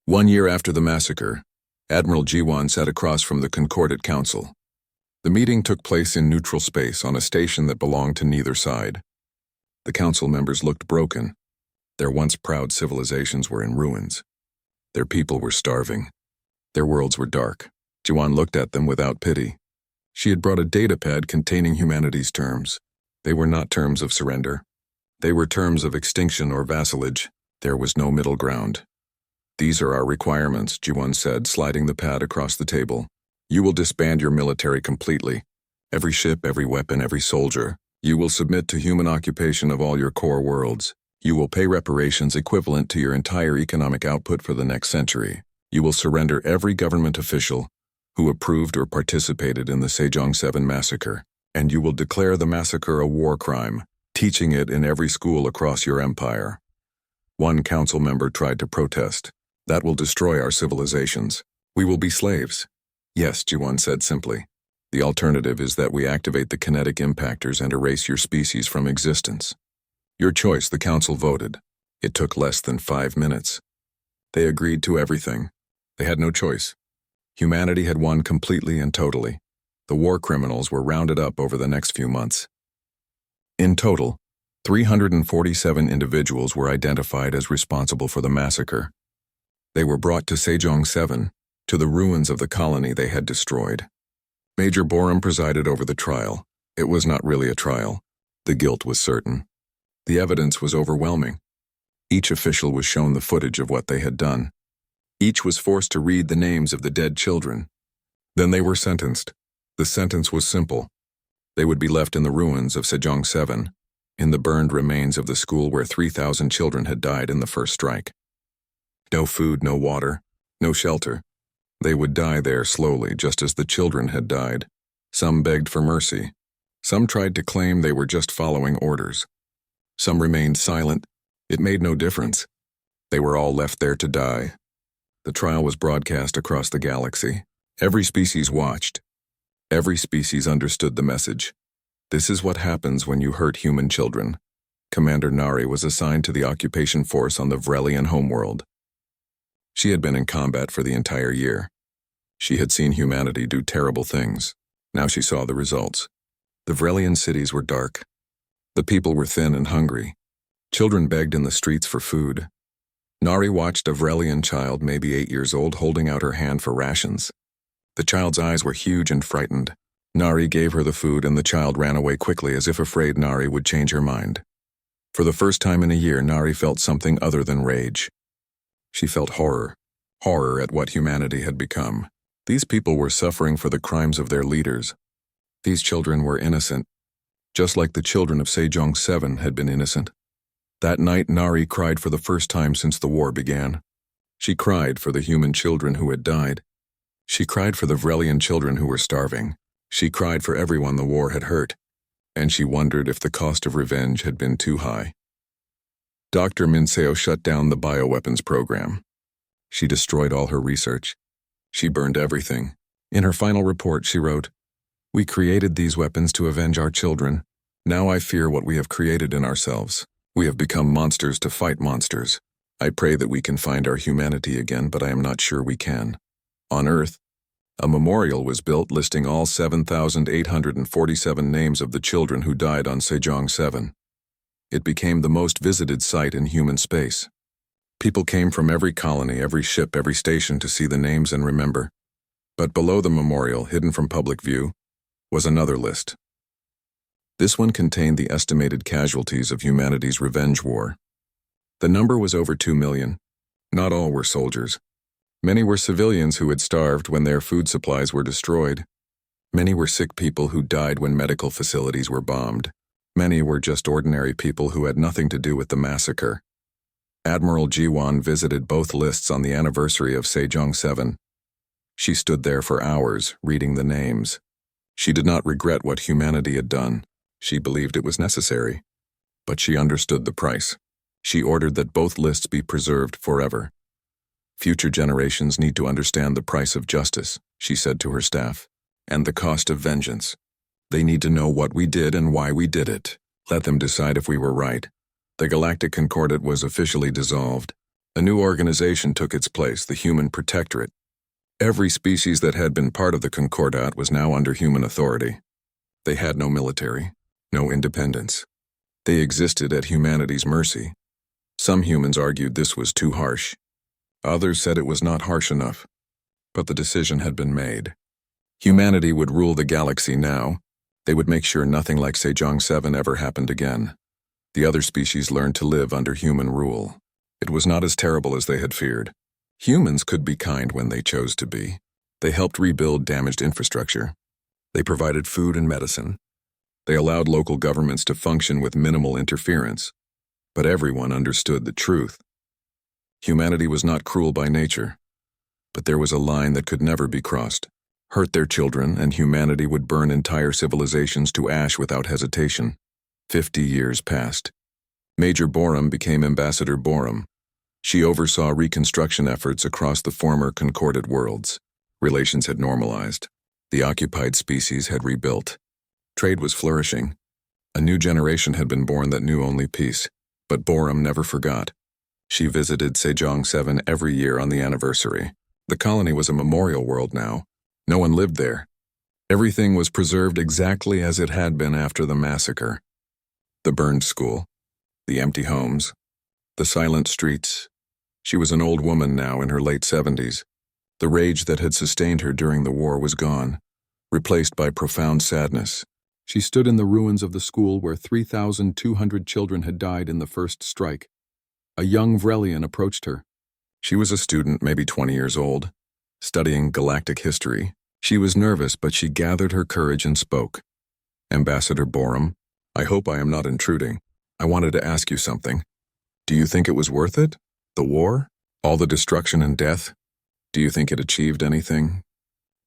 1 year after the massacre, Admiral Jiwan sat across from the Concordat Council. The meeting took place in neutral space on a station that belonged to neither side. The council members looked broken. Their once proud civilizations were in ruins. Their people were starving. Their worlds were dark. Jiwan looked at them without pity. She had brought a datapad containing humanity's terms. They were not terms of surrender. They were terms of extinction or vassalage. There was no middle ground. "These are our requirements," Jiwan said, sliding the pad across the table. "You will disband your military completely. Every ship, every weapon, every soldier. You will submit to human occupation of all your core worlds. You will pay reparations equivalent to your entire economic output for the next century. You will surrender every government official who approved or participated in the Sejong 7 massacre, and you will declare the massacre a war crime, teaching it in every school across your empire." One council member tried to protest. "That will destroy our civilizations. We will be slaves." "Yes," Jiwan said simply. "The alternative is that we activate the kinetic impactors and erase your species from existence." "Your choice," the council voted. It took less than 5 minutes. They agreed to everything. They had no choice. Humanity had won completely and totally. The war criminals were rounded up over the next few months. In total, 347 individuals were identified as responsible for the massacre. They were brought to Sejong 7, to the ruins of the colony they had destroyed. Major Borum presided over the trial. It was not really a trial. The guilt was certain. The evidence was overwhelming. Each official was shown the footage of what they had done. Each was forced to read the names of the dead children. Then they were sentenced. The sentence was simple. They would be left in the ruins of Sejong 7, in the burned remains of the school where 3,000 children had died in the first strike. No food, no water, no shelter. They would die there slowly, just as the children had died. Some begged for mercy. Some tried to claim they were just following orders. Some remained silent. It made no difference. They were all left there to die. The trial was broadcast across the galaxy. Every species watched. Every species understood the message. This is what happens when you hurt human children. Commander Nari was assigned to the occupation force on the Vrelian homeworld. She had been in combat for the entire year. She had seen humanity do terrible things. Now she saw the results. The Vrelian cities were dark. The people were thin and hungry. Children begged in the streets for food. Nari watched a Vrelian child, maybe 8 years old, holding out her hand for rations. The child's eyes were huge and frightened. Nari gave her the food and the child ran away quickly as if afraid Nari would change her mind. For the first time in a year, Nari felt something other than rage. She felt horror at what humanity had become. These people were suffering for the crimes of their leaders. These children were innocent, just like the children of Sejong 7 had been innocent. That night, Nari cried for the first time since the war began. She cried for the human children who had died. She cried for the Vrelian children who were starving. She cried for everyone the war had hurt. And she wondered if the cost of revenge had been too high. Dr. Minseo shut down the bioweapons program. She destroyed all her research. She burned everything. In her final report, she wrote, "We created these weapons to avenge our children. Now I fear what we have created in ourselves. We have become monsters to fight monsters. I pray that we can find our humanity again, but I am not sure we can." On Earth, a memorial was built listing all 7,847 names of the children who died on Sejong 7. It became the most visited site in human space. People came from every colony, every ship, every station to see the names and remember. But below the memorial, hidden from public view, was another list. This one contained the estimated casualties of humanity's revenge war. The number was over 2 million. Not all were soldiers. Many were civilians who had starved when their food supplies were destroyed. Many were sick people who died when medical facilities were bombed. Many were just ordinary people who had nothing to do with the massacre. Admiral Jiwan visited both lists on the anniversary of Sejong 7. She stood there for hours, reading the names. She did not regret what humanity had done. She believed it was necessary. But she understood the price. She ordered that both lists be preserved forever. "Future generations need to understand the price of justice," she said to her staff, "and the cost of vengeance. They need to know what we did and why we did it. Let them decide if we were right." The Galactic Concordat was officially dissolved. A new organization took its place, the Human Protectorate. Every species that had been part of the Concordat was now under human authority. They had no military, no independence. They existed at humanity's mercy. Some humans argued this was too harsh. Others said it was not harsh enough. But the decision had been made. Humanity would rule the galaxy now. They would make sure nothing like Sejong 7 ever happened again. The other species learned to live under human rule. It was not as terrible as they had feared. Humans could be kind when they chose to be. They helped rebuild damaged infrastructure. They provided food and medicine. They allowed local governments to function with minimal interference. But everyone understood the truth. Humanity was not cruel by nature. But there was a line that could never be crossed. Hurt their children, and humanity would burn entire civilizations to ash without hesitation. 50 years passed. Major Borum became Ambassador Borum. She oversaw reconstruction efforts across the former concorded worlds. Relations had normalized. The occupied species had rebuilt. Trade was flourishing. A new generation had been born that knew only peace. But Borum never forgot. She visited Sejong 7 every year on the anniversary. The colony was a memorial world now. No one lived there. Everything was preserved exactly as it had been after the massacre. The burned school, the empty homes, the silent streets. She was an old woman now in her late 70s. The rage that had sustained her during the war was gone, replaced by profound sadness. She stood in the ruins of the school where 3,200 children had died in the first strike. A young Vrelian approached her. She was a student, maybe 20 years old, studying galactic history. She was nervous, but she gathered her courage and spoke. Ambassador Borum, I hope I am not intruding. I wanted to ask you something. Do you think it was worth it? The war? All the destruction and death? Do you think it achieved anything?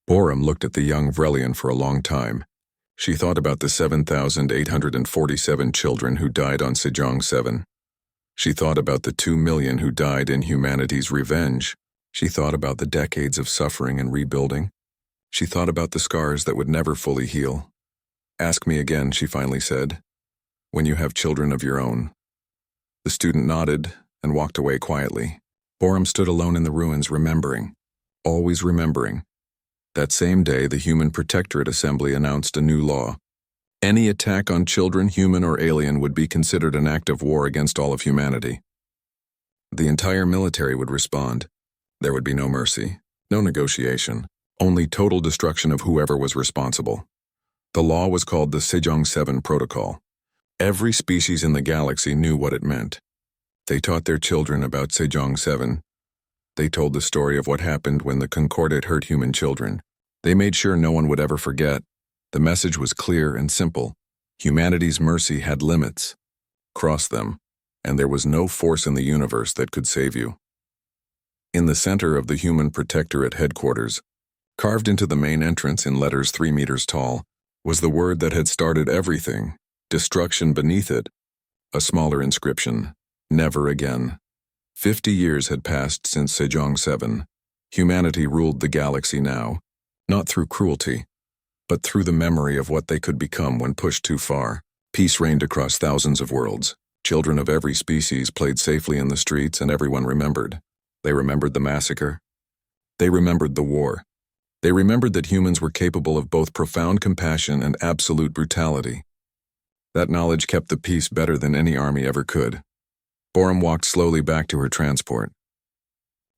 Borum looked at the young Vrelian for a long time. She thought about the 7,847 children who died on Sejong 7. She thought about the 2 million who died in humanity's revenge. She thought about the decades of suffering and rebuilding. She thought about the scars that would never fully heal. Ask me again, she finally said, when you have children of your own. The student nodded and walked away quietly. Borum stood alone in the ruins, remembering, always remembering. That same day, the Human Protectorate Assembly announced a new law. Any attack on children, human or alien, would be considered an act of war against all of humanity. The entire military would respond. There would be no mercy, no negotiation, only total destruction of whoever was responsible. The law was called the Sejong 7 Protocol. Every species in the galaxy knew what it meant. They taught their children about Sejong 7. They told the story of what happened when the Concordat hurt human children. They made sure no one would ever forget. The message was clear and simple. Humanity's mercy had limits. Cross them, and there was no force in the universe that could save you. In the center of the Human Protectorate headquarters, carved into the main entrance in letters 3 meters tall, was the word that had started everything, destruction beneath it. A smaller inscription, never again. 50 years had passed since Sejong 7. Humanity ruled the galaxy now, not through cruelty, but through the memory of what they could become when pushed too far. Peace reigned across thousands of worlds. Children of every species played safely in the streets, and everyone remembered. They remembered the massacre. They remembered the war. They remembered that humans were capable of both profound compassion and absolute brutality. That knowledge kept the peace better than any army ever could. Borum walked slowly back to her transport.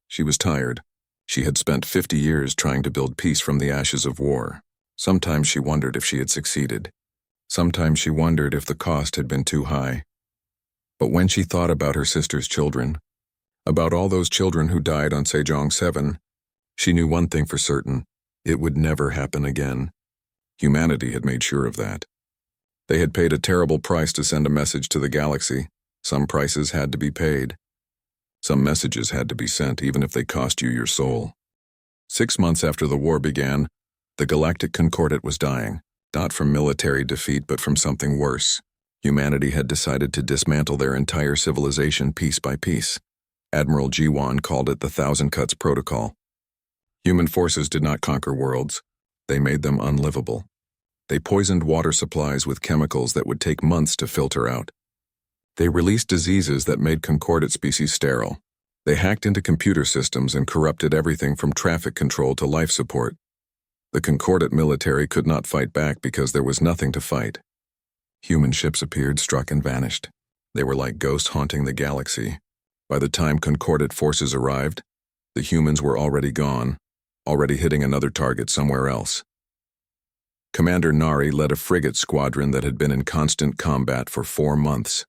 She was tired. She had spent 50 years trying to build peace from the ashes of war. Sometimes she wondered if she had succeeded. Sometimes she wondered if the cost had been too high. But when she thought about her sister's children, about all those children who died on Sejong 7, she knew one thing for certain: it would never happen again. Humanity had made sure of that. They had paid a terrible price to send a message to the galaxy. Some prices had to be paid. Some messages had to be sent, even if they cost you your soul. 6 months after the war began, the Galactic Concordat was dying, not from military defeat, but from something worse. Humanity had decided to dismantle their entire civilization piece by piece. Admiral G1 called it the Thousand Cuts Protocol. Human forces did not conquer worlds. They made them unlivable. They poisoned water supplies with chemicals that would take months to filter out. They released diseases that made Concordat species sterile. They hacked into computer systems and corrupted everything from traffic control to life support. The Concordat military could not fight back because there was nothing to fight. Human ships appeared, struck, and vanished. They were like ghosts haunting the galaxy. By the time Concordat forces arrived, the humans were already gone, already hitting another target somewhere else. Commander Nari led a frigate squadron that had been in constant combat for 4 months.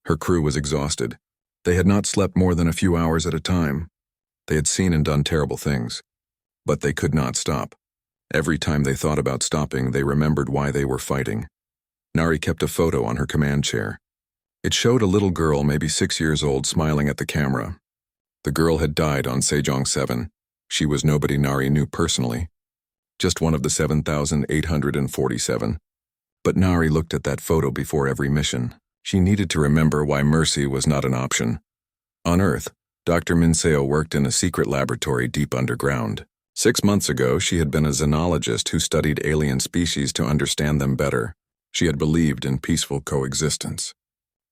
Her crew was exhausted. They had not slept more than a few hours at a time. They had seen and done terrible things. But they could not stop. Every time they thought about stopping, they remembered why they were fighting. Nari kept a photo on her command chair. It showed a little girl, maybe 6 years old, smiling at the camera. The girl had died on Sejong 7. She was nobody Nari knew personally. Just one of the 7,847. But Nari looked at that photo before every mission. She needed to remember why mercy was not an option. On Earth, Dr. Minseo worked in a secret laboratory deep underground. 6 months ago, she had been a xenologist who studied alien species to understand them better. She had believed in peaceful coexistence.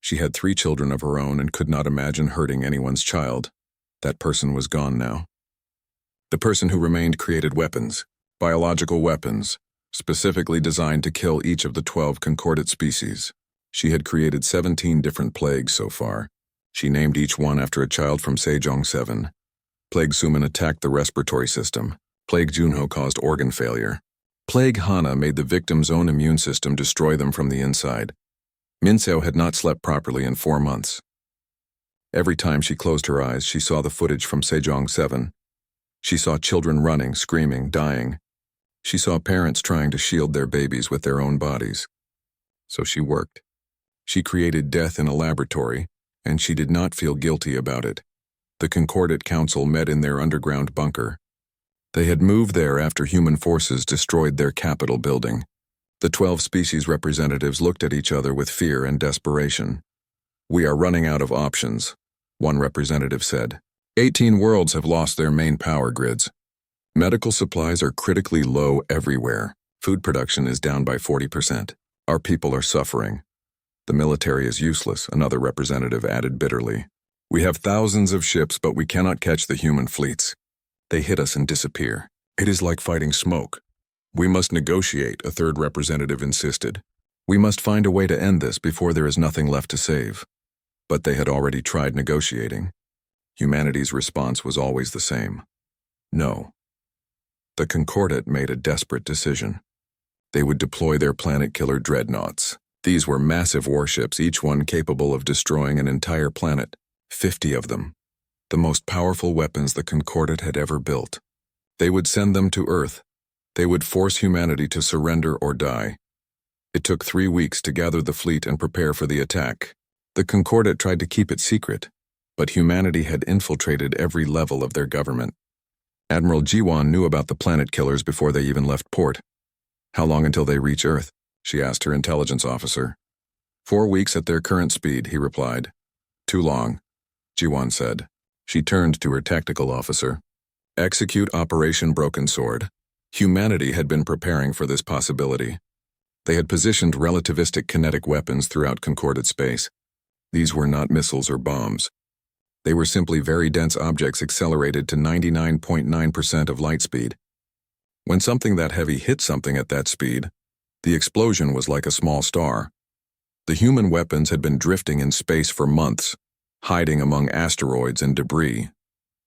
She had 3 children of her own and could not imagine hurting anyone's child. That person was gone now. The person who remained created weapons, biological weapons, specifically designed to kill each of the 12 Concordat species. She had created 17 different plagues so far. She named each one after a child from Sejong 7. Plague Suman attacked the respiratory system. Plague Junho caused organ failure. Plague Hana made the victim's own immune system destroy them from the inside. Minseo had not slept properly in 4 months. Every time she closed her eyes, she saw the footage from Sejong 7. She saw children running, screaming, dying. She saw parents trying to shield their babies with their own bodies. So she worked. She created death in a laboratory, and she did not feel guilty about it. The Concordat Council met in their underground bunker. They had moved there after human forces destroyed their capital building. The 12 species representatives looked at each other with fear and desperation. "We are running out of options," one representative said. 18 worlds have lost their main power grids. Medical supplies are critically low everywhere. Food production is down by 40%. Our people are suffering. The military is useless, another representative added bitterly. We have thousands of ships, but we cannot catch the human fleets. They hit us and disappear. It is like fighting smoke. We must negotiate, a third representative insisted. We must find a way to end this before there is nothing left to save. But they had already tried negotiating. Humanity's response was always the same. No. The Concordat made a desperate decision. They would deploy their planet-killer dreadnoughts. These were massive warships, each one capable of destroying an entire planet. 50 of them. The most powerful weapons the Concordat had ever built. They would send them to Earth. They would force humanity to surrender or die. It took 3 weeks to gather the fleet and prepare for the attack. The Concordat tried to keep it secret, but humanity had infiltrated every level of their government. Admiral Jiwon knew about the planet killers before they even left port. "How long until they reach Earth?" she asked her intelligence officer. 4 weeks at their current speed, he replied. "Too long," Jiwon said. She turned to her tactical officer. "Execute Operation Broken Sword." Humanity had been preparing for this possibility. They had positioned relativistic kinetic weapons throughout Concordat space. These were not missiles or bombs. They were simply very dense objects accelerated to 99.9% of light speed. When something that heavy hit something at that speed, the explosion was like a small star. The human weapons had been drifting in space for months, hiding among asteroids and debris,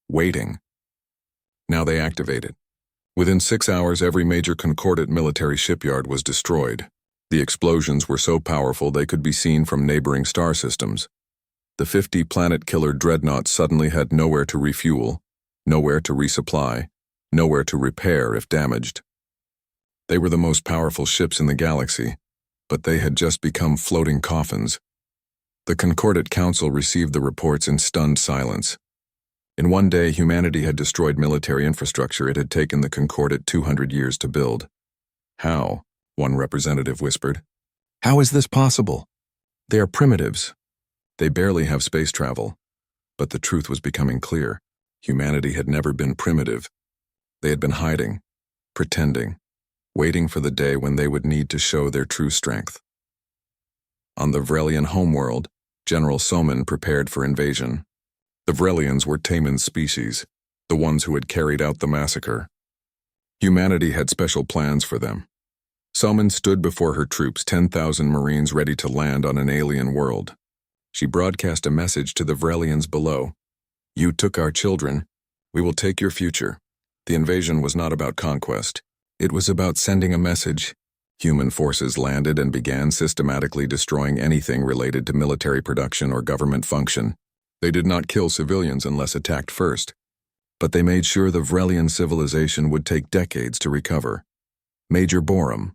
waiting. Now they activated. Within 6 hours, every major Concordat military shipyard was destroyed. The explosions were so powerful they could be seen from neighboring star systems. The 50 planet-killer dreadnoughts suddenly had nowhere to refuel, nowhere to resupply, nowhere to repair if damaged. They were the most powerful ships in the galaxy, but they had just become floating coffins. The Concordat Council received the reports in stunned silence. In one day, humanity had destroyed military infrastructure it had taken the Concordat 200 years to build. "How?" one representative whispered. "How is this possible? They are primitives. They barely have space travel." But the truth was becoming clear. Humanity had never been primitive. They had been hiding, pretending, waiting for the day when they would need to show their true strength. On the Vrelian homeworld, General Soman prepared for invasion. The Vrelians were Taman's species, the ones who had carried out the massacre. Humanity had special plans for them. Salmon stood before her troops, 10,000 Marines ready to land on an alien world. She broadcast a message to the Vrelians below. You took our children. We will take your future. The invasion was not about conquest. It was about sending a message. Human forces landed and began systematically destroying anything related to military production or government function. They did not kill civilians unless attacked first, but they made sure the Vrelian civilization would take decades to recover. Major Borum,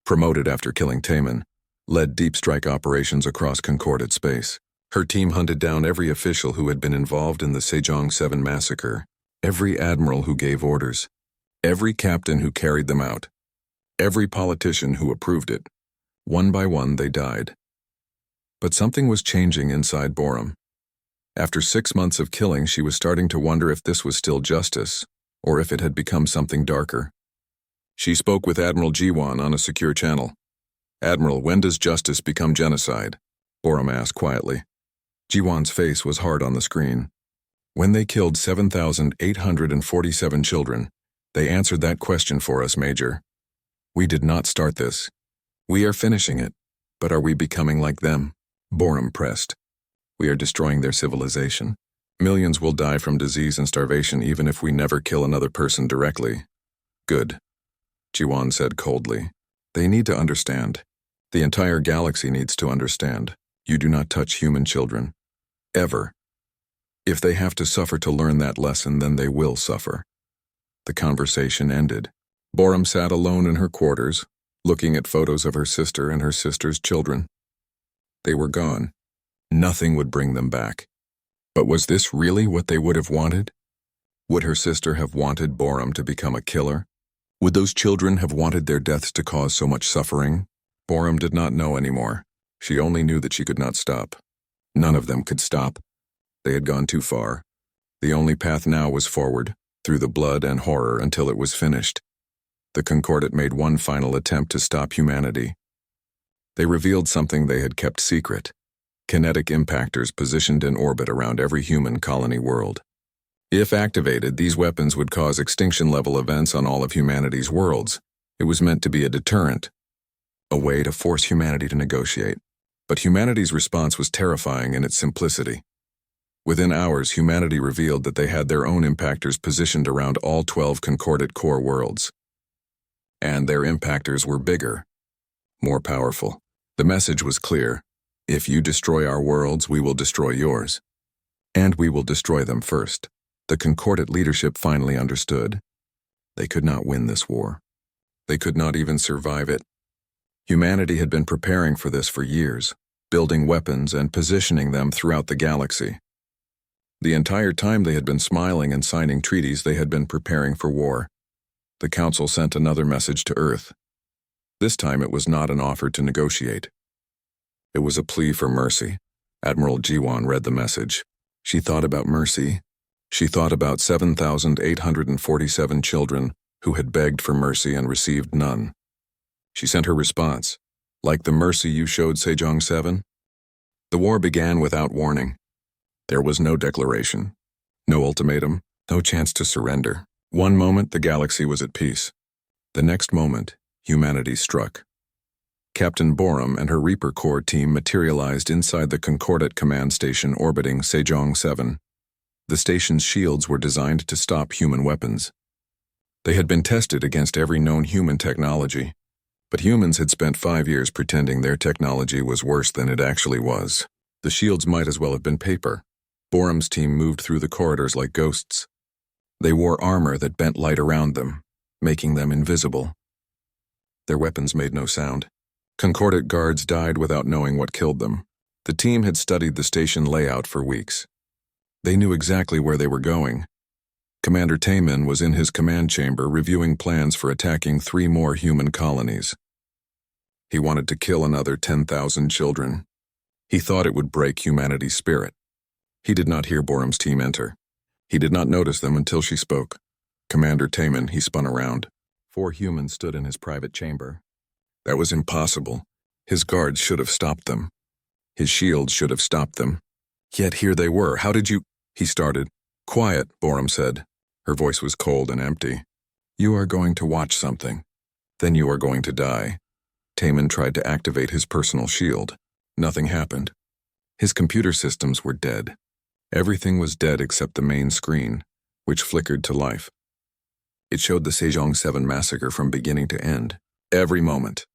promoted after killing Taman, led deep strike operations across Concordate space. Her team hunted down every official who had been involved in the Sejong 7 massacre, every admiral who gave orders, every captain who carried them out, every politician who approved it. One by one they died. But something was changing inside Borum. After 6 months of killing, she was starting to wonder if this was still justice, or if it had become something darker. She spoke with Admiral Jiwan on a secure channel. Admiral, when does justice become genocide? Borum asked quietly. Jiwan's face was hard on the screen. When they killed 7,847 children, they answered that question for us, Major. We did not start this. We are finishing it, but are we becoming like them? Borum pressed. We are destroying their civilization. Millions will die from disease and starvation even if we never kill another person directly. Good, Jiwan said coldly. They need to understand. The entire galaxy needs to understand. You do not touch human children. Ever. If they have to suffer to learn that lesson, then they will suffer. The conversation ended. Borum sat alone in her quarters, looking at photos of her sister and her sister's children. They were gone. Nothing would bring them back. But was this really what they would have wanted? Would her sister have wanted Borum to become a killer? Would those children have wanted their deaths to cause so much suffering? Borum did not know anymore. She only knew that she could not stop. None of them could stop. They had gone too far. The only path now was forward, through the blood and horror until it was finished. The Concordate made one final attempt to stop humanity. They revealed something they had kept secret: kinetic impactors positioned in orbit around every human colony world. If activated, these weapons would cause extinction-level events on all of humanity's worlds. It was meant to be a deterrent, a way to force humanity to negotiate. But humanity's response was terrifying in its simplicity. Within hours, humanity revealed that they had their own impactors positioned around all 12 Concordate core worlds. And their impactors were bigger, more powerful. The message was clear. If you destroy our worlds, we will destroy yours. And we will destroy them first. The Concordate leadership finally understood. They could not win this war. They could not even survive it. Humanity had been preparing for this for years, building weapons and positioning them throughout the galaxy. The entire time they had been smiling and signing treaties, they had been preparing for war. The Council sent another message to Earth. This time it was not an offer to negotiate. It was a plea for mercy. Admiral Jiwan read the message. She thought about mercy. She thought about 7,847 children who had begged for mercy and received none. She sent her response, like the mercy you showed Sejong 7. The war began without warning. There was no declaration, no ultimatum, no chance to surrender. One moment the galaxy was at peace. The next moment, humanity struck. Captain Borum and her Reaper Corps team materialized inside the Concordate command station orbiting Sejong 7. The station's shields were designed to stop human weapons. They had been tested against every known human technology, but humans had spent 5 years pretending their technology was worse than it actually was. The shields might as well have been paper. Borum's team moved through the corridors like ghosts. They wore armor that bent light around them, making them invisible. Their weapons made no sound. Concordate guards died without knowing what killed them. The team had studied the station layout for weeks. They knew exactly where they were going. Commander Taman was in his command chamber reviewing plans for attacking 3 more human colonies. He wanted to kill another 10,000 children. He thought it would break humanity's spirit. He did not hear Borum's team enter. He did not notice them until she spoke. Commander Taman, he spun around. 4 humans stood in his private chamber. That was impossible. His guards should have stopped them. His shields should have stopped them. Yet here they were. How did you... He started. Quiet, Borum said. Her voice was cold and empty. You are going to watch something. Then you are going to die. Taman tried to activate his personal shield. Nothing happened. His computer systems were dead. Everything was dead except the main screen, which flickered to life. It showed the Sejong 7 massacre from beginning to end. Every moment.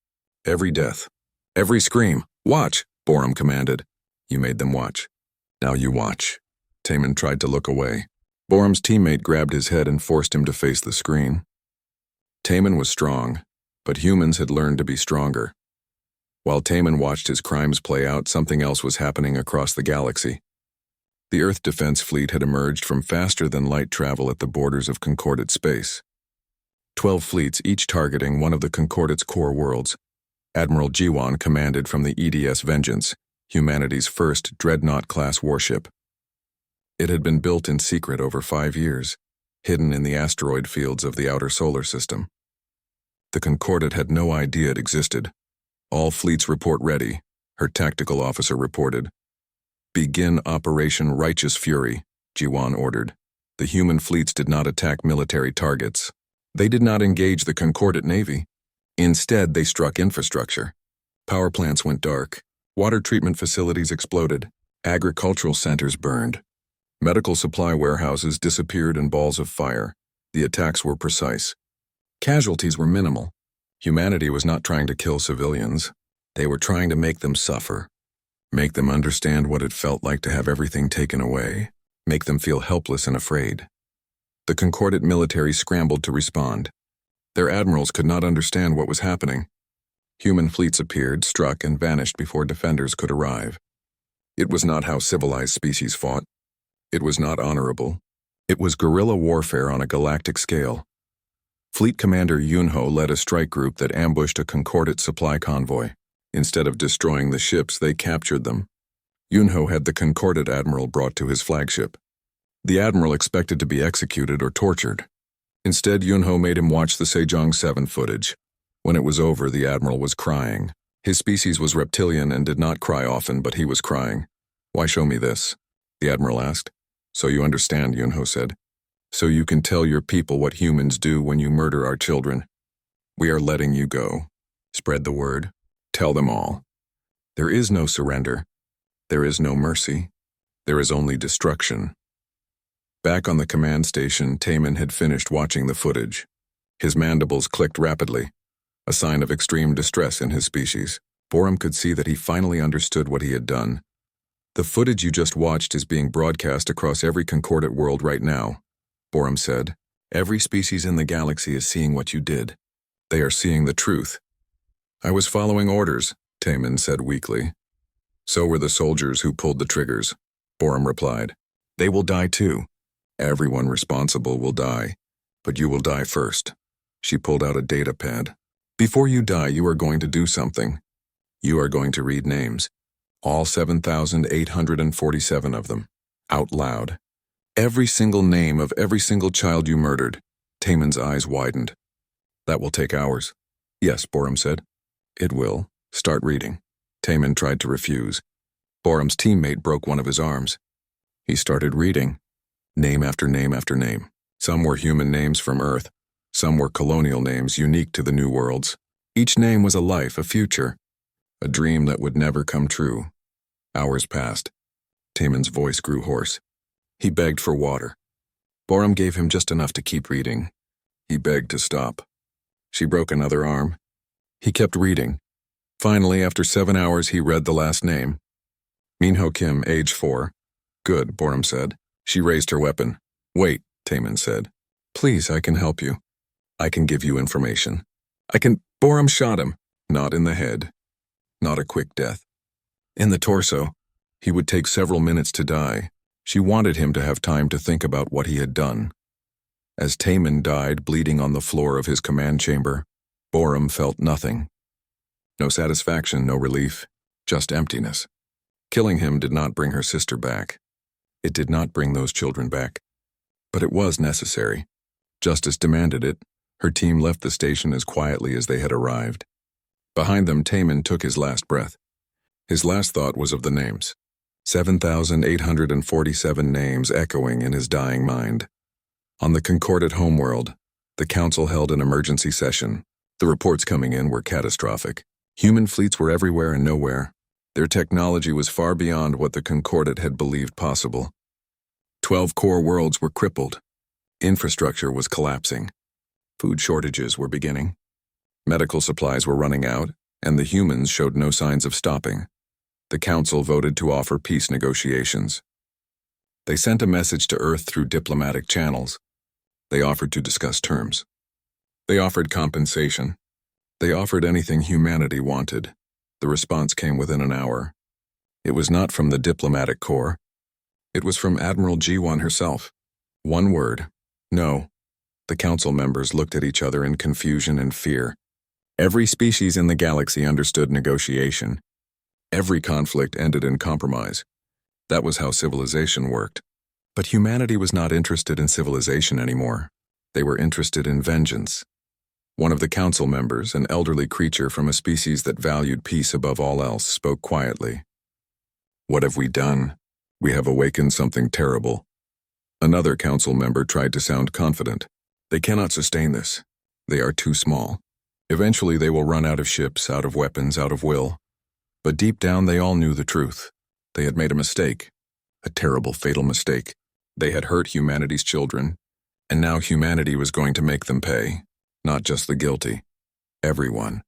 Every death. Every scream. Watch, Borum commanded. You made them watch. Now you watch. Taman tried to look away. Borum's teammate grabbed his head and forced him to face the screen. Taman was strong, but humans had learned to be stronger. While Taman watched his crimes play out, something else was happening across the galaxy. The Earth Defense Fleet had emerged from faster-than-light travel at the borders of Concordate space. 12 fleets, each targeting one of the Concordate's core worlds. Admiral Jiwan commanded from the EDS Vengeance, humanity's first Dreadnought-class warship. It had been built in secret over 5 years, hidden in the asteroid fields of the outer solar system. The Concordate had no idea it existed. All fleets report ready, her tactical officer reported. Begin Operation Righteous Fury, Jiwan ordered. The human fleets did not attack military targets. They did not engage the Concordate Navy. Instead, they struck infrastructure. Power plants went dark. Water treatment facilities exploded. Agricultural centers burned. Medical supply warehouses disappeared in balls of fire. The attacks were precise. Casualties were minimal. Humanity was not trying to kill civilians. They were trying to make them suffer. Make them understand what it felt like to have everything taken away. Make them feel helpless and afraid. The Concordate military scrambled to respond. Their admirals could not understand what was happening. Human fleets appeared, struck, and vanished before defenders could arrive. It was not how civilized species fought. It was not honorable. It was guerrilla warfare on a galactic scale. Fleet Commander Yunho led a strike group that ambushed a Concordate supply convoy. Instead of destroying the ships, they captured them. Yunho had the Concordate admiral brought to his flagship. The admiral expected to be executed or tortured. Instead, Yunho made him watch the Sejong 7 footage. When it was over, the admiral was crying. His species was reptilian and did not cry often, but he was crying. Why show me this? The admiral asked. So you understand, Yunho said. So you can tell your people what humans do when you murder our children. We are letting you go. Spread the word. Tell them all. There is no surrender. There is no mercy. There is only destruction. Back on the command station, Taman had finished watching the footage. His mandibles clicked rapidly, a sign of extreme distress in his species. Borum could see that he finally understood what he had done. The footage you just watched is being broadcast across every Concordate world right now, Borum said. Every species in the galaxy is seeing what you did. They are seeing the truth. I was following orders, Taman said weakly. So were the soldiers who pulled the triggers, Borum replied. They will die too. Everyone responsible will die, but you will die first. She pulled out a data pad. Before you die, you are going to do something. You are going to read names. All 7,847 of them. Out loud. Every single name of every single child you murdered. Taman's eyes widened. That will take hours. Yes, Borum said. It will. Start reading. Taman tried to refuse. Borum's teammate broke one of his arms. He started reading. Name after name after name. Some were human names from Earth. Some were colonial names unique to the new worlds. Each name was a life, a future. A dream that would never come true. Hours passed. Taman's voice grew hoarse. He begged for water. Borum gave him just enough to keep reading. He begged to stop. She broke another arm. He kept reading. Finally, after 7 hours, he read the last name. Minho Kim, age 4. Good, Borum said. She raised her weapon. Wait, Taman said. Please, I can help you. I can give you information. Borum shot him. Not in the head. Not a quick death. In the torso. He would take several minutes to die. She wanted him to have time to think about what he had done. As Taman died bleeding on the floor of his command chamber, Borum felt nothing. No satisfaction, no relief, just emptiness. Killing him did not bring her sister back. It did not bring those children back. But it was necessary. Justice demanded it. Her team left the station as quietly as they had arrived. Behind them, Taman took his last breath. His last thought was of the names. 7,847 names echoing in his dying mind. On the concorded homeworld, the council held an emergency session. The reports coming in were catastrophic. Human fleets were everywhere and nowhere. Their technology was far beyond what the Concordat had believed possible. 12 core worlds were crippled. Infrastructure was collapsing. Food shortages were beginning. Medical supplies were running out, and the humans showed no signs of stopping. The council voted to offer peace negotiations. They sent a message to Earth through diplomatic channels. They offered to discuss terms. They offered compensation. They offered anything humanity wanted. The response came within an hour. It was not from the diplomatic corps. It was from Admiral G1 herself. One word: no. The council members looked at each other in confusion and fear. Every species in the galaxy understood negotiation. Every conflict ended in compromise. That was how civilization worked. But humanity was not interested in civilization anymore. They were interested in vengeance. One of the council members, an elderly creature from a species that valued peace above all else, spoke quietly. "What have we done? We have awakened something terrible." Another council member tried to sound confident. "They cannot sustain this. They are too small. Eventually they will run out of ships, out of weapons, out of will." But deep down they all knew the truth. They had made a mistake. A terrible, fatal mistake. They had hurt humanity's children, and now humanity was going to make them pay. Not just the guilty. Everyone.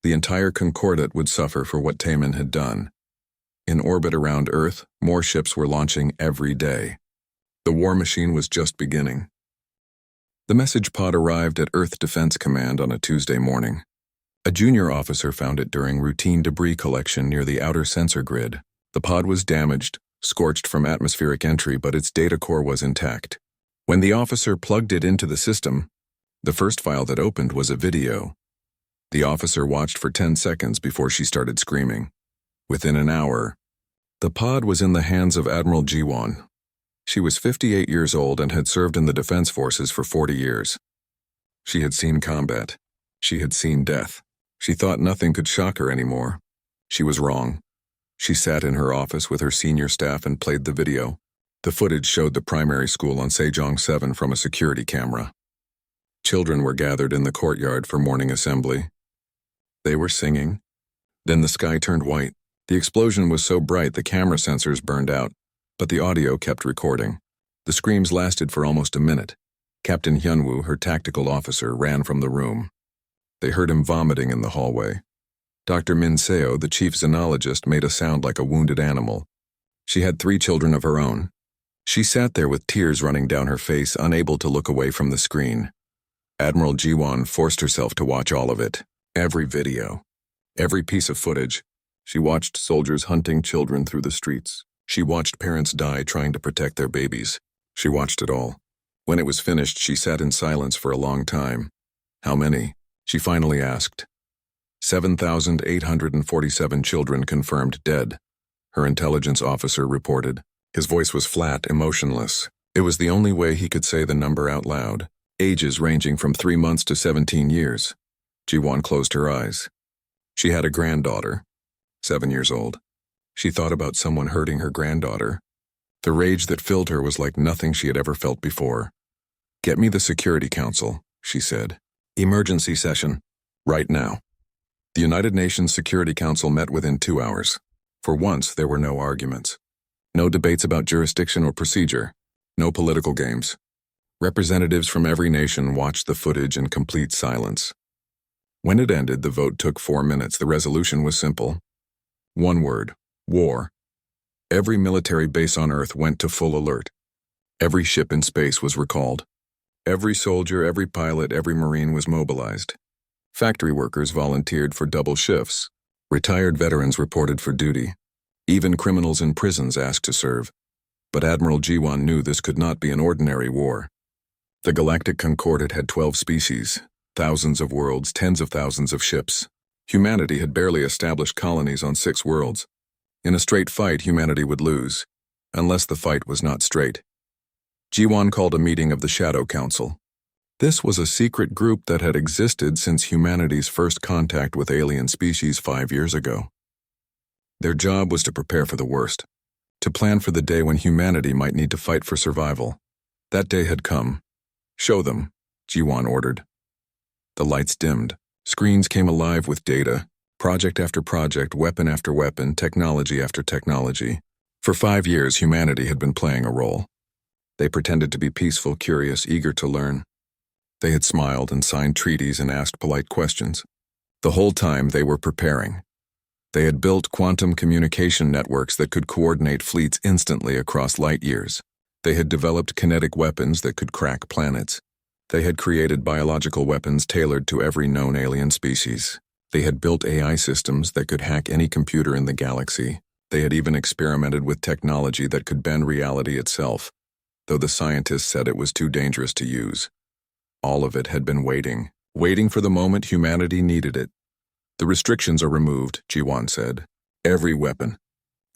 The entire Concordat would suffer for what Taman had done. In orbit around Earth, more ships were launching every day. The war machine was just beginning. The message pod arrived at Earth Defense Command on a Tuesday morning. A junior officer found it during routine debris collection near the outer sensor grid. The pod was damaged, scorched from atmospheric entry, but its data core was intact. When the officer plugged it into the system, the first file that opened was a video. The officer watched for 10 seconds before she started screaming. Within an hour, the pod was in the hands of Admiral G1. She was 58 years old and had served in the Defense Forces for 40 years. She had seen combat. She had seen death. She thought nothing could shock her anymore. She was wrong. She sat in her office with her senior staff and played the video. The footage showed the primary school on Sejong 7 from a security camera. Children were gathered in the courtyard for morning assembly. They were singing. Then the sky turned white. The explosion was so bright the camera sensors burned out, but the audio kept recording. The screams lasted for almost a minute. Captain Hyunwoo, her tactical officer, ran from the room. They heard him vomiting in the hallway. Dr. Min Seo, the chief xenologist, made a sound like a wounded animal. She had 3 children of her own. She sat there with tears running down her face, unable to look away from the screen. Admiral Ji-won forced herself to watch all of it. Every video. Every piece of footage. She watched soldiers hunting children through the streets. She watched parents die trying to protect their babies. She watched it all. When it was finished, she sat in silence for a long time. "How many?" she finally asked. 7,847 children confirmed dead, her intelligence officer reported. His voice was flat, emotionless. It was the only way he could say the number out loud. Ages ranging from 3 months to 17 years. Ji-won closed her eyes. She had a granddaughter, 7 years old. She thought about someone hurting her granddaughter. The rage that filled her was like nothing she had ever felt before. "Get me the Security Council," she said. "Emergency session. Right now." The United Nations Security Council met within 2 hours. For once, there were no arguments. No debates about jurisdiction or procedure. No political games. Representatives from every nation watched the footage in complete silence. When it ended, the vote took 4 minutes. The resolution was simple. One word: war. Every military base on Earth went to full alert. Every ship in space was recalled. Every soldier, every pilot, every Marine was mobilized. Factory workers volunteered for double shifts. Retired veterans reported for duty. Even criminals in prisons asked to serve. But Admiral Ji-won knew this could not be an ordinary war. The Galactic Concordat had 12 species, thousands of worlds, tens of thousands of ships. Humanity had barely established colonies on 6 worlds. In a straight fight, humanity would lose, unless the fight was not straight. Ji-won called a meeting of the Shadow Council. This was a secret group that had existed since humanity's first contact with alien species 5 years ago. Their job was to prepare for the worst. to plan for the day when humanity might need to fight for survival. That day had come. "Show them," Jiwan ordered. The lights dimmed. Screens came alive with data, project after project, weapon after weapon, technology after technology. For 5 years, humanity had been playing a role. They pretended to be peaceful, curious, eager to learn. They had smiled and signed treaties and asked polite questions. The whole time they were preparing. They had built quantum communication networks that could coordinate fleets instantly across light years. They had developed kinetic weapons that could crack planets. They had created biological weapons tailored to every known alien species. They had built AI systems that could hack any computer in the galaxy. They had even experimented with technology that could bend reality itself, though the scientists said it was too dangerous to use. All of it had been waiting for the moment humanity needed it. "The restrictions are removed," Jiwan said. "Every weapon,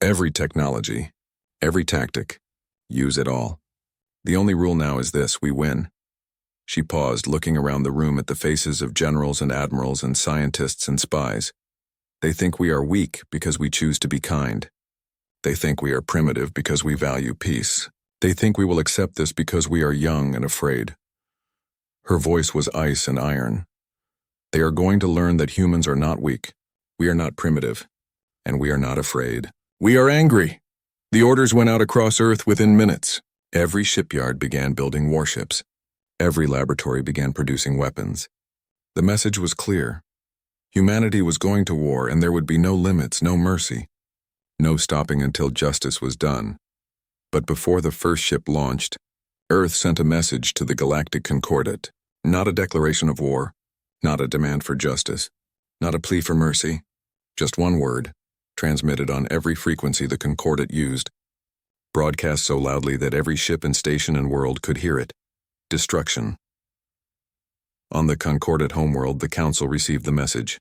every technology, every tactic, use it all. The only rule now is this: we win." She paused, looking around the room at the faces of generals and admirals and scientists and spies. "They think we are weak because we choose to be kind. They think we are primitive because we value peace. They think we will accept this because we are young and afraid." Her voice was ice and iron. "They are going to learn that humans are not weak. We are not primitive. And we are not afraid. We are angry." The orders went out across Earth within minutes. Every shipyard began building warships. Every laboratory began producing weapons. The message was clear. Humanity was going to war, and there would be no limits, no mercy. No stopping until justice was done. But before the first ship launched, Earth sent a message to the Galactic Concordat. Not a declaration of war, not a demand for justice, not a plea for mercy. Just one word, transmitted on every frequency the Concordat used, broadcast so loudly that every ship and station and world could hear it. Destruction. On the Concordat homeworld, the Council received the message.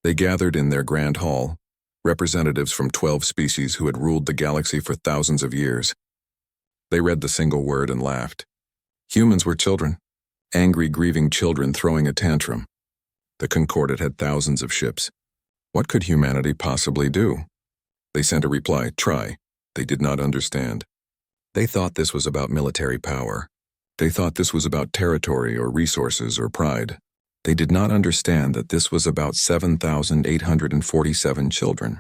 They gathered in their grand hall, representatives from 12 species who had ruled the galaxy for thousands of years. They read the single word and laughed. Humans were children, angry, grieving children throwing a tantrum. The Concordat had thousands of ships. What could humanity possibly do? They sent a reply, "Try." They did not understand. They thought this was about military power. They thought this was about territory or resources or pride. They did not understand that this was about 7,847 children.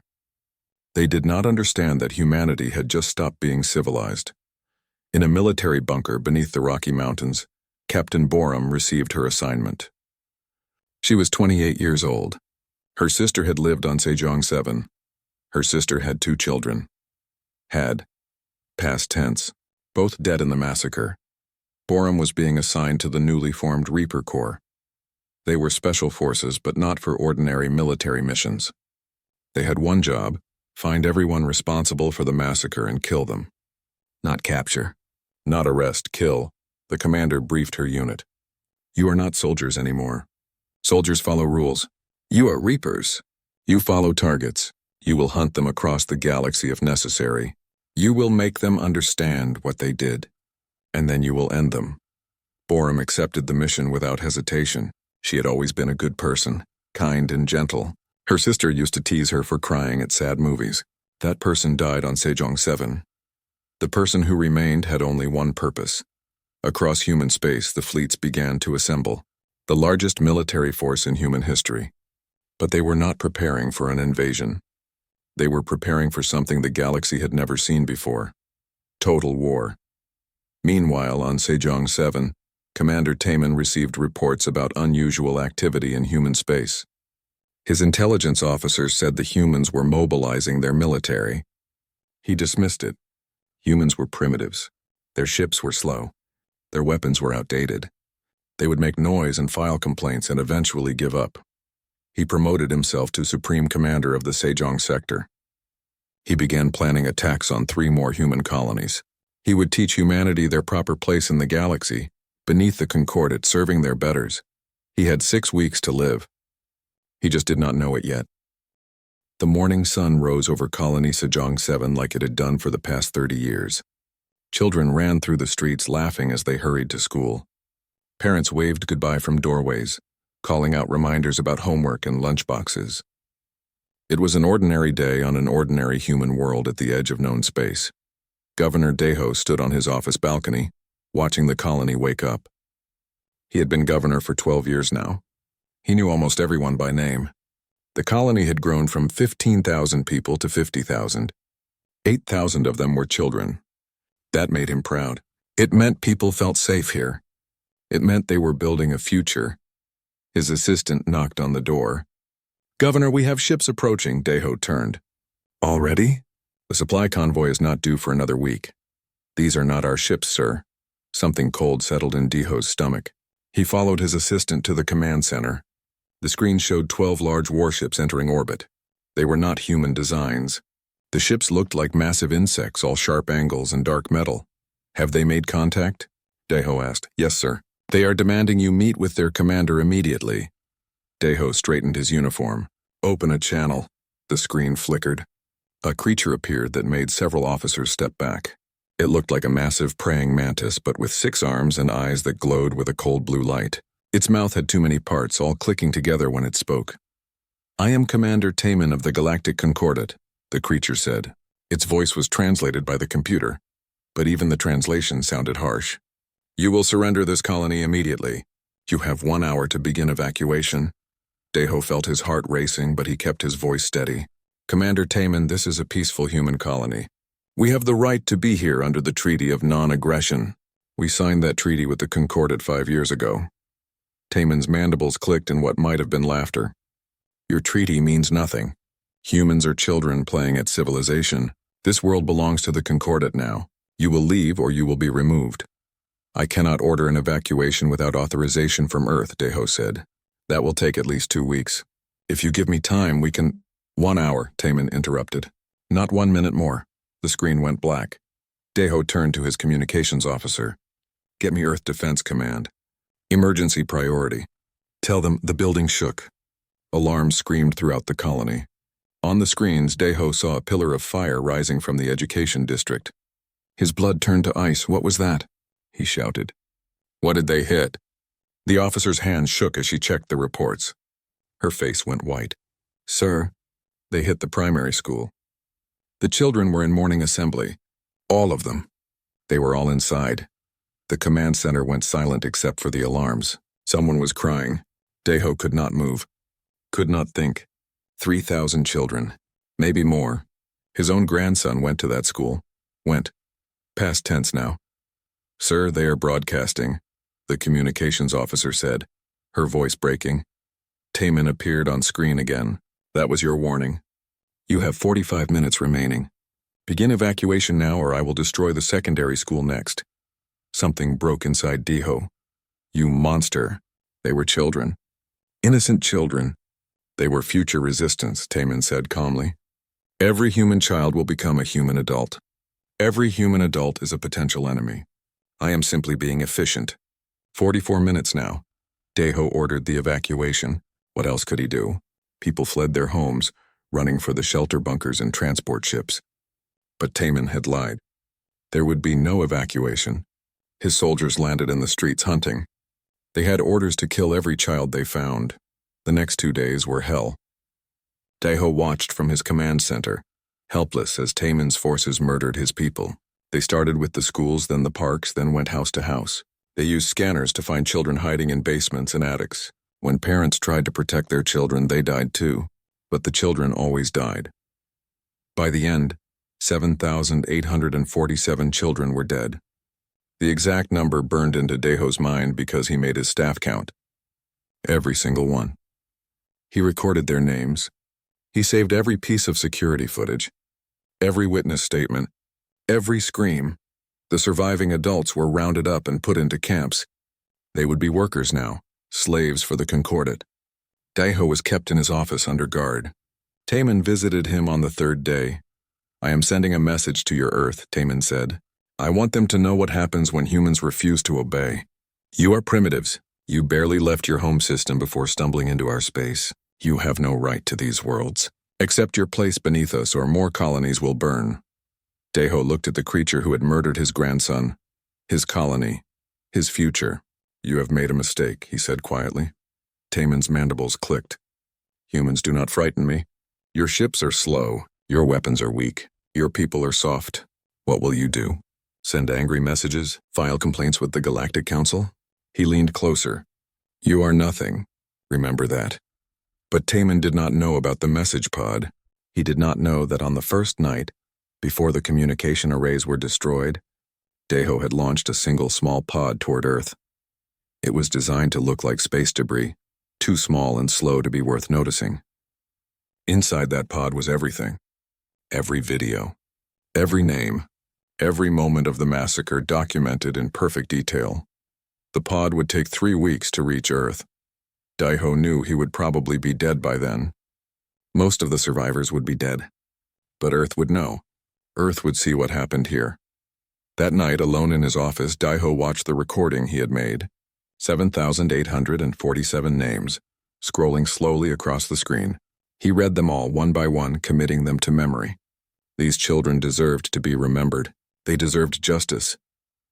They did not understand that humanity had just stopped being civilized. In a military bunker beneath the Rocky Mountains, Captain Borum received her assignment. She was 28 years old. Her sister had lived on Sejong 7. Her sister had 2 children. Had. Past tense. Both dead in the massacre. Borum was being assigned to the newly formed Reaper Corps. They were special forces, but not for ordinary military missions. They had one job: find everyone responsible for the massacre and kill them. Not capture. Not arrest, kill. The commander briefed her unit. "You are not soldiers anymore. Soldiers follow rules. You are Reapers. You follow targets. You will hunt them across the galaxy if necessary. You will make them understand what they did. And then you will end them." Borum accepted the mission without hesitation. She had always been a good person, kind and gentle. Her sister used to tease her for crying at sad movies. That person died on Sejong 7. The person who remained had only one purpose. Across human space, the fleets began to assemble, the largest military force in human history. But they were not preparing for an invasion. They were preparing for something the galaxy had never seen before: total war. Meanwhile, on Sejong 7, Commander Taman received reports about unusual activity in human space. His intelligence officers said the humans were mobilizing their military. He dismissed it. Humans were primitives. Their ships were slow. Their weapons were outdated. They would make noise and file complaints and eventually give up. He promoted himself to Supreme Commander of the Sejong sector. He began planning attacks on 3 more human colonies. He would teach humanity their proper place in the galaxy, beneath the Concordat, serving their betters. He had 6 weeks to live. He just did not know it yet. The morning sun rose over Colony Sejong 7 like it had done for the past 30 years. Children ran through the streets laughing as they hurried to school. Parents waved goodbye from doorways, calling out reminders about homework and lunchboxes. It was an ordinary day on an ordinary human world at the edge of known space. Governor Deho stood on his office balcony, watching the colony wake up. He had been governor for 12 years now. He knew almost everyone by name. The colony had grown from 15,000 people to 50,000. 8,000 of them were children. That made him proud. It meant people felt safe here. It meant they were building a future. His assistant knocked on the door. "Governor, we have ships approaching," Deho turned. "Already? The supply convoy is not due for another week." "These are not our ships, sir." Something cold settled in Deho's stomach. He followed his assistant to the command center. The screen showed 12 large warships entering orbit. They were not human designs. The ships looked like massive insects, all sharp angles and dark metal. "Have they made contact?" Deho asked. "Yes, sir. They are demanding you meet with their commander immediately." Deho straightened his uniform. "Open a channel." The screen flickered. A creature appeared that made several officers step back. It looked like a massive praying mantis, but with 6 arms and eyes that glowed with a cold blue light. Its mouth had too many parts, all clicking together when it spoke. "I am Commander Taman of the Galactic Concordat," the creature said. Its voice was translated by the computer, but even the translation sounded harsh. "You will surrender this colony immediately. You have 1 hour to begin evacuation." Deho felt his heart racing, but he kept his voice steady. "Commander Taman, this is a peaceful human colony. We have the right to be here under the Treaty of Non-Aggression. We signed that treaty with the Concordat 5 years ago." Taman's mandibles clicked in what might have been laughter. "Your treaty means nothing. Humans are children playing at civilization. This world belongs to the Concordat now. You will leave or you will be removed." "I cannot order an evacuation without authorization from Earth," Deho said. "That will take at least 2 weeks. If you give me time, we can—" "1 hour," Taman interrupted. "Not 1 minute more." The screen went black. Deho turned to his communications officer. "Get me Earth Defense Command. Emergency priority." "Tell them." The building shook. Alarms screamed throughout the colony. On the screens, Deho saw a pillar of fire rising from the education district. His blood turned to ice. "What was that?" he shouted. "What did they hit?" The officer's hand shook as she checked the reports. Her face went white. "Sir, they hit the primary school." The children were in morning assembly. All of them. They were all inside. The command center went silent except for the alarms. Someone was crying. Deho could not move. Could not think. 3,000 children. Maybe more. His own grandson went to that school. Went. Past tense now. "Sir, they are broadcasting," the communications officer said, her voice breaking. Taman appeared on screen again. "That was your warning. You have 45 minutes remaining. Begin evacuation now or I will destroy the secondary school next." Something broke inside Deho. "You monster." They were children. Innocent children. They were future resistance, Taman said calmly. "Every human child will become a human adult. Every human adult is a potential enemy. I am simply being efficient." 44 minutes now. Deho ordered the evacuation. What else could he do? People fled their homes, running for the shelter bunkers and transport ships. But Taman had lied. There would be no evacuation. His soldiers landed in the streets hunting. They had orders to kill every child they found. The next 2 days were hell. Deho watched from his command center, helpless as Taman's forces murdered his people. They started with the schools, then the parks, then went house to house. They used scanners to find children hiding in basements and attics. When parents tried to protect their children, they died too. But the children always died. By the end, 7,847 children were dead. The exact number burned into Deho's mind because he made his staff count. Every single one. He recorded their names. He saved every piece of security footage, every witness statement, every scream. The surviving adults were rounded up and put into camps. They would be workers now, slaves for the Concordat. Deho was kept in his office under guard. Taman visited him on the 3rd day. "I am sending a message to your Earth," Taman said. "I want them to know what happens when humans refuse to obey. You are primitives. You barely left your home system before stumbling into our space. You have no right to these worlds. Accept your place beneath us or more colonies will burn." Deho looked at the creature who had murdered his grandson, his colony, his future. "You have made a mistake," he said quietly. Taman's mandibles clicked. "Humans do not frighten me. Your ships are slow, your weapons are weak, your people are soft. What will you do? Send angry messages? File complaints with the Galactic Council? He leaned closer. You are nothing. Remember that. But Taman did not know about the message pod. He did not know that on the first night, before the communication arrays were destroyed, Deho had launched a single small pod toward Earth. It was designed to look like space debris, too small and slow to be worth noticing. Inside that pod was everything. Every video. Every name. Every moment of the massacre documented in perfect detail. The pod would take 3 weeks to reach Earth. Daiho knew he would probably be dead by then. Most of the survivors would be dead. But Earth would know. Earth would see what happened here. That night, alone in his office, Daiho watched the recording he had made. 7,847 names, scrolling slowly across the screen. He read them all one by one, committing them to memory. These children deserved to be remembered. They deserved justice.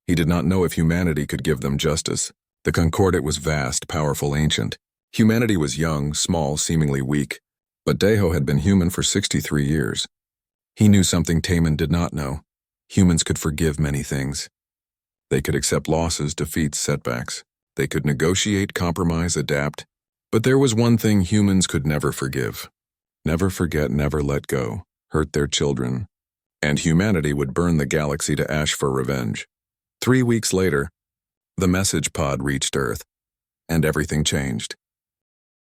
He did not know if humanity could give them justice. The Concordat was vast, powerful, ancient. Humanity was young, small, seemingly weak. But Daiho had been human for 63 years. He knew something Taman did not know. Humans could forgive many things. They could accept losses, defeats, setbacks. They could negotiate, compromise, adapt. But there was one thing humans could never forgive. Never forget, never let go, hurt their children. And humanity would burn the galaxy to ash for revenge. 3 weeks later, the message pod reached Earth, and everything changed.